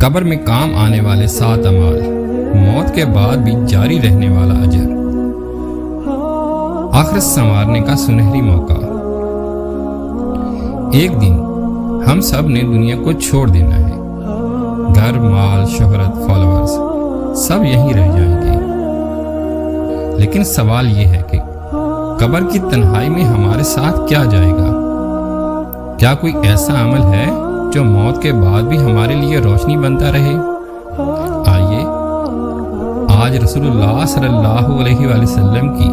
قبر میں کام آنے والے 7 اعمال، موت کے بعد بھی جاری رہنے والا اجر، آخرت سنوارنے کا سنہری موقع۔ ایک دن ہم سب نے دنیا کو چھوڑ دینا ہے، گھر، مال، شہرت، فالوورز سب یہیں رہ جائیں گے، لیکن سوال یہ ہے کہ قبر کی تنہائی میں ہمارے ساتھ کیا جائے گا؟ کیا کوئی ایسا عمل ہے جو موت کے بعد بھی ہمارے لیے روشنی بنتا رہے؟ آئیے آج رسول اللہ صلی اللہ علیہ وآلہ وسلم کی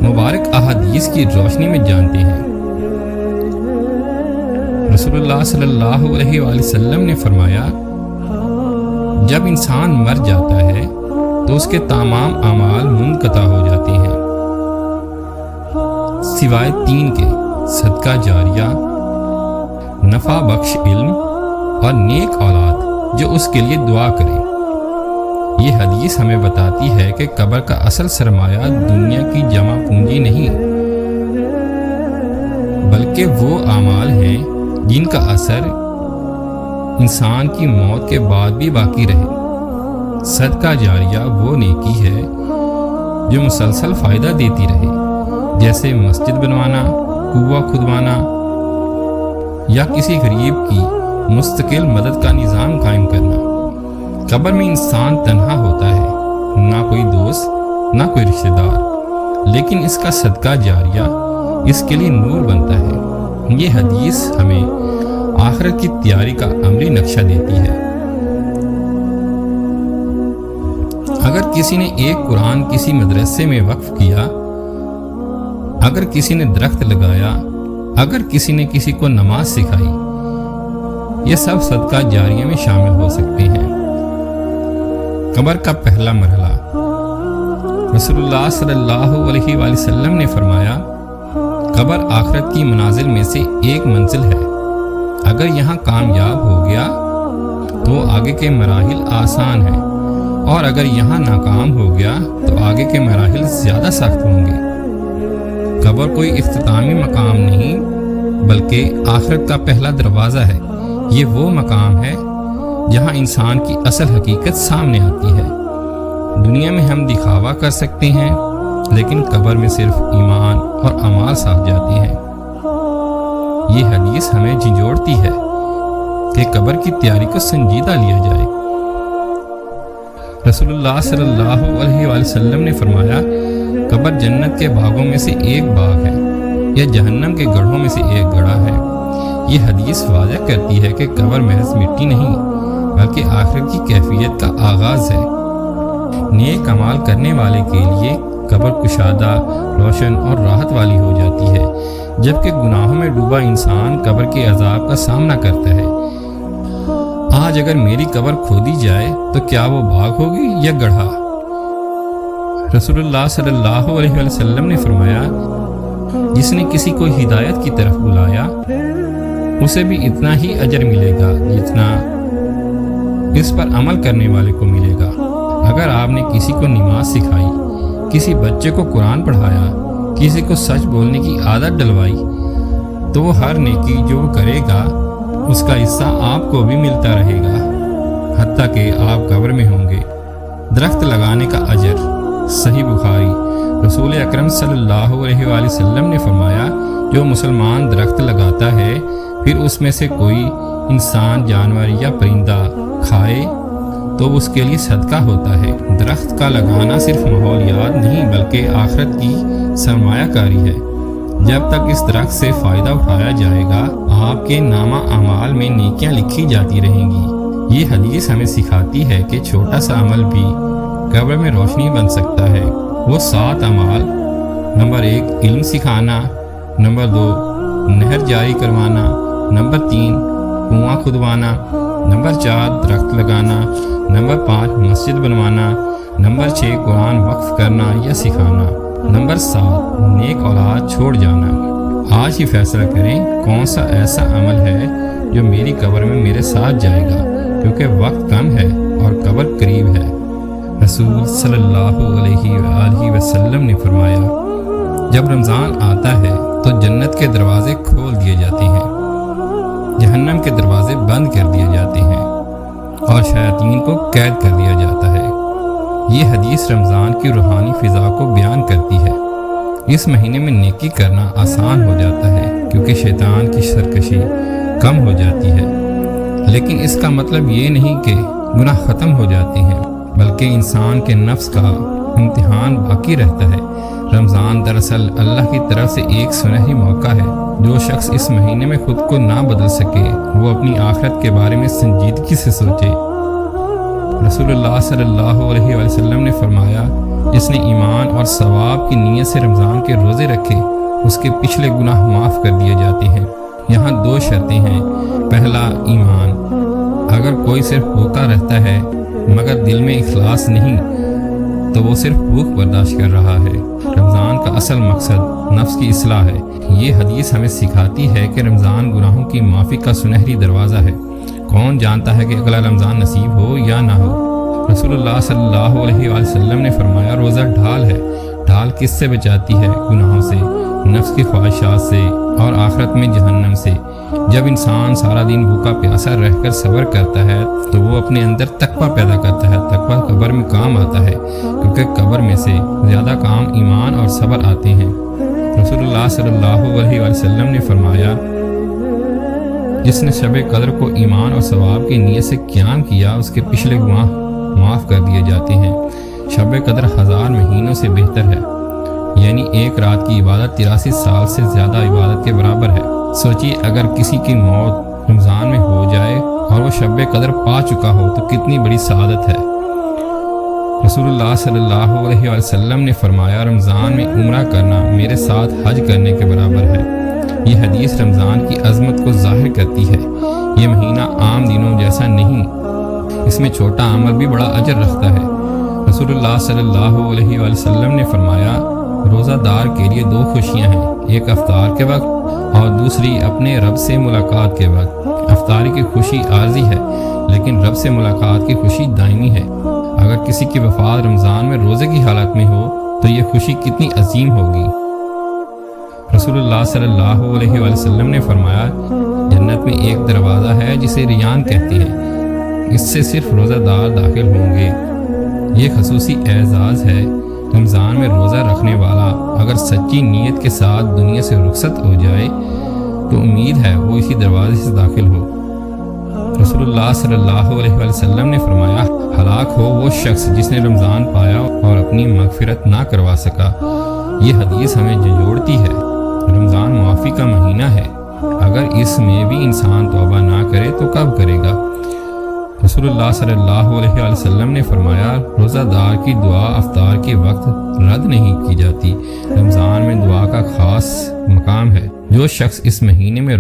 مبارک احادیث کی روشنی میں جانتے ہیں۔ رسول اللہ صلی اللہ علیہ وآلہ وسلم نے فرمایا، جب انسان مر جاتا ہے تو اس کے تمام اعمال منقطع ہو جاتے ہیں سوائے 3 کے: صدقہ جاریہ، نفع بخش علم اور نیک اولاد جو اس کے لیے دعا کرے۔ یہ حدیث ہمیں بتاتی ہے کہ قبر کا اصل سرمایہ دنیا کی جمع پونجی نہیں، بلکہ وہ اعمال ہیں جن کا اثر انسان کی موت کے بعد بھی باقی رہے۔ صدقہ جاریہ وہ نیکی ہے جو مسلسل فائدہ دیتی رہے، جیسے مسجد بنوانا، کنواں کھدوانا یا کسی غریب کی مستقل مدد کا نظام قائم کرنا۔ قبر میں انسان تنہا ہوتا ہے، نہ کوئی دوست نہ کوئی رشتہ دار، لیکن اس کا صدقہ جاریہ اس کے لیے نور بنتا ہے۔ یہ حدیث ہمیں آخرت کی تیاری کا عملی نقشہ دیتی ہے۔ اگر کسی نے ایک قرآن کسی مدرسے میں وقف کیا، اگر کسی نے درخت لگایا، اگر کسی نے کسی کو نماز سکھائی، یہ سب صدقہ جاریہ میں شامل ہو سکتے ہیں۔ قبر کا پہلا مرحلہ، رسول اللہ صلی اللہ علیہ وآلہ وسلم نے فرمایا، قبر آخرت کی منازل میں سے ایک منزل ہے۔ اگر یہاں کامیاب ہو گیا تو آگے کے مراحل آسان ہیں، اور اگر یہاں ناکام ہو گیا تو آگے کے مراحل زیادہ سخت ہوں گے۔ قبر کوئی اختتامی مقام نہیں، بلکہ آخرت کا پہلا دروازہ ہے۔ یہ وہ مقام ہے جہاں انسان کی اصل حقیقت سامنے آتی ہے۔ دنیا میں ہم دکھاوا کر سکتے ہیں، لیکن قبر میں صرف ایمان اور اعمال ساتھ جاتے ہیں۔ یہ حدیث ہمیں جھنجھوڑتی ہے کہ قبر کی تیاری کو سنجیدہ لیا جائے۔ رسول اللہ صلی اللہ علیہ وآلہ وسلم نے فرمایا، قبر جنت کے باغوں میں سے ایک باغ ہے یا جہنم کے گڑھوں میں سے ایک گڑھا ہے۔ یہ حدیث واضح کرتی ہے کہ قبر محض مٹی نہیں، بلکہ آخرت کی کیفیت کا آغاز ہے۔ نیک اعمال کرنے والے کے لیے قبر کشادہ، روشن اور راحت والی ہو جاتی ہے، جبکہ گناہوں میں ڈوبا انسان قبر کے عذاب کا سامنا کرتا ہے۔ آج اگر میری قبر کھودی جائے تو کیا وہ باغ ہوگی یا گڑھا؟ رسول اللہ صلی اللہ علیہ وسلم نے فرمایا، جس نے کسی کو ہدایت کی طرف بلایا اسے بھی اتنا ہی اجر ملے گا جتنا اس پر عمل کرنے والے کو ملے گا۔ اگر آپ نے کسی کو نماز سکھائی، کسی بچے کو قرآن پڑھایا، کسی کو سچ بولنے کی عادت ڈلوائی، تو وہ ہر نیکی جو وہ کرے گا اس کا حصہ آپ کو بھی ملتا رہے گا، حتیٰ کہ آپ قبر میں ہوں گے۔ درخت لگانے کا اجر، صحیح بخاری، رسول اکرم صلی اللہ علیہ وآلہ وسلم نے فرمایا، جو مسلمان درخت لگاتا ہے پھر اس میں سے کوئی انسان، جانور یا پرندہ کھائے تو اس کے لیے صدقہ ہوتا ہے۔ درخت کا لگانا صرف ماحولیات نہیں بلکہ آخرت کی سرمایہ کاری ہے۔ جب تک اس درخت سے فائدہ اٹھایا جائے گا، آپ کے نامہ اعمال میں نیکیاں لکھی جاتی رہیں گی۔ یہ حدیث ہمیں سکھاتی ہے کہ چھوٹا سا عمل بھی قبر میں روشنی بن سکتا ہے۔ وہ 7 اعمال: نمبر 1 علم سکھانا، نمبر 2 نہر جاری کروانا، نمبر 3 کنواں کھدوانا، نمبر 4 درخت لگانا، نمبر 5 مسجد بنوانا، نمبر 6 قرآن وقف کرنا یا سکھانا، نمبر 7 نیک اولاد چھوڑ جانا۔ آج ہی فیصلہ کریں کون سا ایسا عمل ہے جو میری قبر میں میرے ساتھ جائے گا، کیونکہ وقت کم ہے اور قبر قریب ہے۔ رسول صلی اللہ علیہ وآلہ وسلم نے فرمایا، جب رمضان آتا ہے تو جنت کے دروازے کھول دیے جاتے ہیں، جہنم کے دروازے بند کر دیے جاتے ہیں۔ اور شیاطین کو قید کر دیا جاتا ہے۔ یہ حدیث رمضان کی روحانی فضا کو بیان کرتی ہے۔ اس مہینے میں نیکی کرنا آسان ہو جاتا ہے کیونکہ شیطان کی سرکشی کم ہو جاتی ہے، لیکن اس کا مطلب یہ نہیں کہ گناہ ختم ہو جاتے ہیں، بلکہ انسان کے نفس کا امتحان باقی رہتا ہے۔ رمضان دراصل اللہ کی طرف سے ایک سنہری موقع ہے۔ جو شخص اس مہینے میں خود کو نہ بدل سکے وہ اپنی آخرت کے بارے میں سنجیدگی سے سوچے۔ رسول اللہ صلی اللہ علیہ وسلم نے فرمایا، جس نے ایمان اور ثواب کی نیت سے رمضان کے روزے رکھے اس کے پچھلے گناہ معاف کر دیے جاتے ہیں۔ یہاں دو شرطیں ہیں۔ پہلا، ایمان۔ اگر کوئی صرف بھوکا رہتا ہے مگر دل میں اخلاص نہیں تو وہ صرف بھوک برداشت کر رہا ہے۔ رمضان کا اصل مقصد نفس کی اصلاح ہے۔ یہ حدیث ہمیں سکھاتی ہے کہ رمضان گناہوں کی معافی کا سنہری دروازہ ہے۔ کون جانتا ہے کہ اگلا رمضان نصیب ہو یا نہ ہو۔ رسول اللہ صلی اللہ علیہ وسلم نے فرمایا، روزہ ڈھال ہے۔ ڈھال کس سے بچاتی ہے؟ گناہوں سے، نفس کی خواہشات سے اور آخرت میں جہنم سے۔ جب انسان سارا دن بھوکا پیاسا رہ کر صبر کرتا ہے تو وہ اپنے اندر تقویٰ پیدا کرتا ہے۔ تقویٰ قبر میں کام آتا ہے کیونکہ قبر میں سے زیادہ کام ایمان اور صبر آتے ہیں۔ رسول اللہ صلی اللہ علیہ وسلم نے فرمایا، جس نے شب قدر کو ایمان اور ثواب کی نیت سے قیام کیا اس کے پچھلے گناہ معاف کر دیے جاتے ہیں۔ شب قدر 1000 مہینوں سے بہتر ہے، یعنی ایک رات کی عبادت 83 سال سے زیادہ عبادت کے برابر ہے۔ سوچیے اگر کسی کی موت رمضان میں ہو جائے اور وہ شب قدر پا چکا ہو تو کتنی بڑی سعادت ہے۔ رسول اللہ صلی اللہ علیہ وسلم نے فرمایا، رمضان میں عمرہ کرنا میرے ساتھ حج کرنے کے برابر ہے۔ یہ حدیث رمضان کی عظمت کو ظاہر کرتی ہے۔ یہ مہینہ عام دنوں جیسا نہیں، اس میں چھوٹا عمل بھی بڑا اجر رکھتا ہے۔ رسول اللہ صلی اللہ علیہ وسلم نے فرمایا، روزہ دار کے لیے 2 خوشیاں ہیں، ایک افطار کے وقت اور دوسری اپنے رب سے ملاقات کے وقت۔ افطاری کی خوشی عارضی ہے لیکن رب سے ملاقات کی خوشی دائمی ہے۔ اگر کسی کی وفات رمضان میں روزے کی حالت میں ہو تو یہ خوشی کتنی عظیم ہوگی۔ رسول اللہ صلی اللہ علیہ وسلم نے فرمایا، جنت میں ایک دروازہ ہے جسے ریان کہتے ہیں، اس سے صرف روزہ دار داخل ہوں گے۔ یہ خصوصی اعزاز ہے۔ رمضان میں روزہ رکھنے والا اگر سچی نیت کے ساتھ دنیا سے رخصت ہو جائے تو امید ہے وہ اسی دروازے سے داخل ہو۔ رسول اللہ صلی اللہ علیہ وسلم نے فرمایا، ہلاک ہو وہ شخص جس نے رمضان پایا اور اپنی مغفرت نہ کروا سکا۔ یہ حدیث ہمیں جھنجھوڑتی ہے۔ رمضان معافی کا مہینہ ہے، اگر اس میں بھی انسان توبہ نہ کرے تو کب کرے گا؟ رسول اللہ صلی اللہ علیہ وسلم نے فرمایا، روزہ دار کی دعا افطار کے وقت رد نہیں کی جاتی۔ رمضان میں دعا کا خاص مقام ہے۔ جو شخص اس مہینے میں